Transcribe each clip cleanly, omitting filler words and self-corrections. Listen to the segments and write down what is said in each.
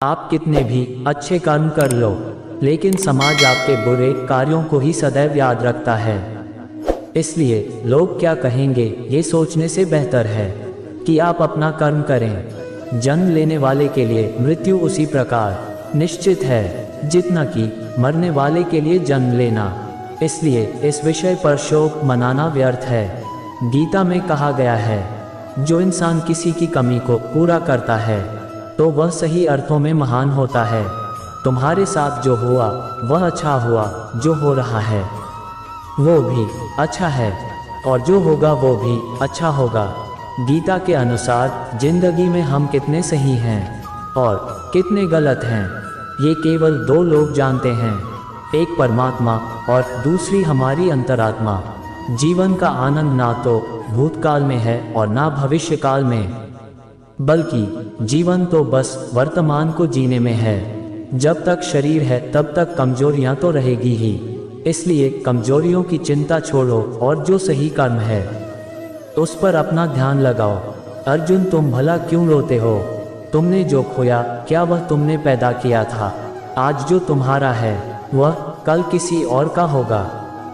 आप कितने भी अच्छे कर्म कर लो, लेकिन समाज आपके बुरे कार्यों को ही सदैव याद रखता है। इसलिए लोग क्या कहेंगे ये सोचने से बेहतर है कि आप अपना कर्म करें। जन्म लेने वाले के लिए मृत्यु उसी प्रकार निश्चित है जितना कि मरने वाले के लिए जन्म लेना। इसलिए इस विषय पर शोक मनाना व्यर्थ है। गीता में कहा गया है, जो इंसान किसी की कमी को पूरा करता है तो वह सही अर्थों में महान होता है। तुम्हारे साथ जो हुआ वह अच्छा हुआ, जो हो रहा है वो भी अच्छा है, और जो होगा वो भी अच्छा होगा। गीता के अनुसार जिंदगी में हम कितने सही हैं और कितने गलत हैं, ये केवल दो लोग जानते हैं, एक परमात्मा और दूसरी हमारी अंतरात्मा। जीवन का आनंद ना तो भूतकाल में है और ना भविष्यकाल में, बल्कि जीवन तो बस वर्तमान को जीने में है। जब तक शरीर है तब तक कमजोरियां तो रहेगी ही, इसलिए कमजोरियों की चिंता छोड़ो और जो सही कर्म है उस पर अपना ध्यान लगाओ। अर्जुन, तुम भला क्यों रोते हो? तुमने जो खोया क्या वह तुमने पैदा किया था? आज जो तुम्हारा है वह कल किसी और का होगा,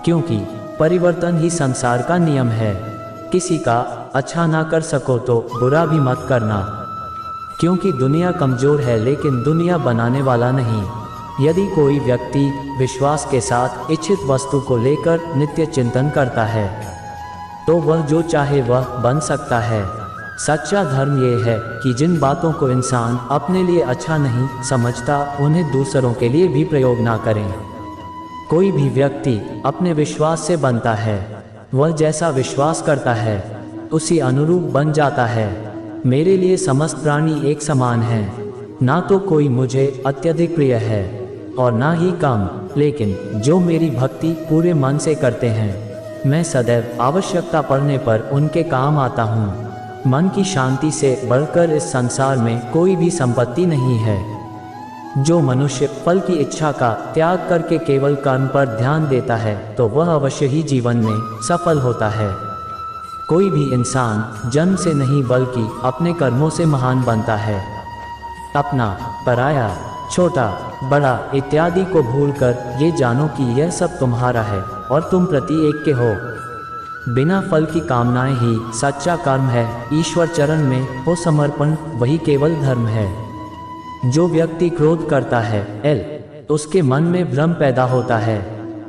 क्योंकि परिवर्तन ही संसार का नियम है। किसी का अच्छा ना कर सको तो बुरा भी मत करना, क्योंकि दुनिया कमजोर है लेकिन दुनिया बनाने वाला नहीं। यदि कोई व्यक्ति विश्वास के साथ इच्छित वस्तु को लेकर नित्य चिंतन करता है तो वह जो चाहे वह बन सकता है। सच्चा धर्म यह है कि जिन बातों को इंसान अपने लिए अच्छा नहीं समझता उन्हें दूसरों के लिए भी प्रयोग ना करें। कोई भी व्यक्ति अपने विश्वास से बनता है, वह जैसा विश्वास करता है उसी अनुरूप बन जाता है। मेरे लिए समस्त प्राणी एक समान हैं, ना तो कोई मुझे अत्यधिक प्रिय है और ना ही कम, लेकिन जो मेरी भक्ति पूरे मन से करते हैं मैं सदैव आवश्यकता पड़ने पर उनके काम आता हूँ। मन की शांति से बढ़कर इस संसार में कोई भी संपत्ति नहीं है। जो मनुष्य फल की इच्छा का त्याग करके केवल कर्म पर ध्यान देता है तो वह अवश्य ही जीवन में सफल होता है। कोई भी इंसान जन्म से नहीं बल्कि अपने कर्मों से महान बनता है। अपना, पराया, छोटा, बड़ा इत्यादि को भूलकर ये जानो कि यह सब तुम्हारा है और तुम प्रति एक के हो। बिना फल की कामनाएं ही सच्चा कर्म है। ईश्वर चरण में हो समर्पण, वही केवल धर्म है। जो व्यक्ति क्रोध करता है उसके मन में भ्रम पैदा होता है,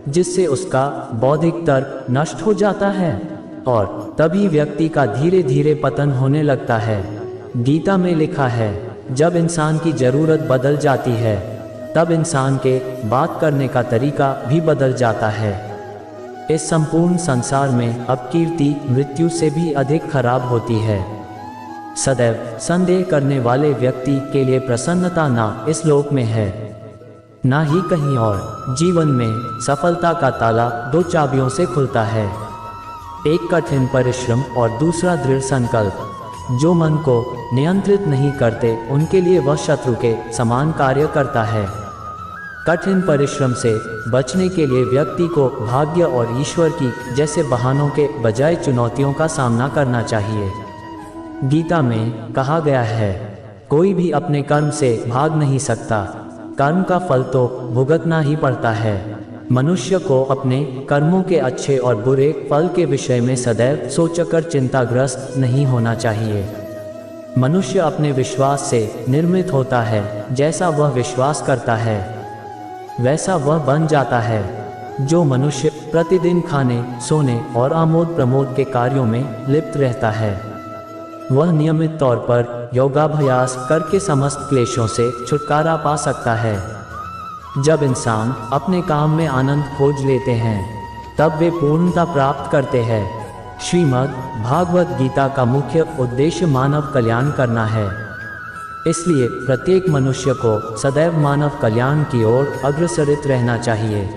जिससे उसका बौद्धिक तर्क नष्ट हो जाता है और तभी व्यक्ति का धीरे धीरे पतन होने लगता है। गीता में लिखा है, जब इंसान की जरूरत बदल जाती है तब इंसान के बात करने का तरीका भी बदल जाता है। इस संपूर्ण संसार में अब कीर्ति मृत्यु से भी अधिक खराब होती है। सदैव संदेह करने वाले व्यक्ति के लिए प्रसन्नता ना इस लोक में है ना ही कहीं और। जीवन में सफलता का ताला दो चाबियों से खुलता है, एक कठिन परिश्रम और दूसरा दृढ़ संकल्प। जो मन को नियंत्रित नहीं करते उनके लिए वह शत्रु के समान कार्य करता है। कठिन परिश्रम से बचने के लिए व्यक्ति को भाग्य और ईश्वर की जैसे बहानों के बजाय चुनौतियों का सामना करना चाहिए। गीता में कहा गया है, कोई भी अपने कर्म से भाग नहीं सकता, कर्म का फल तो भुगतना ही पड़ता है। मनुष्य को अपने कर्मों के अच्छे और बुरे फल के विषय में सदैव सोचकर चिंताग्रस्त नहीं होना चाहिए। मनुष्य अपने विश्वास से निर्मित होता है, जैसा वह विश्वास करता है वैसा वह बन जाता है। जो मनुष्य प्रतिदिन खाने, सोने और आमोद प्रमोद के कार्यों में लिप्त रहता है वह नियमित तौर पर योगाभ्यास करके समस्त क्लेशों से छुटकारा पा सकता है। जब इंसान अपने काम में आनंद खोज लेते हैं तब वे पूर्णता प्राप्त करते हैं। श्रीमद् भागवत गीता का मुख्य उद्देश्य मानव कल्याण करना है, इसलिए प्रत्येक मनुष्य को सदैव मानव कल्याण की ओर अग्रसरित रहना चाहिए।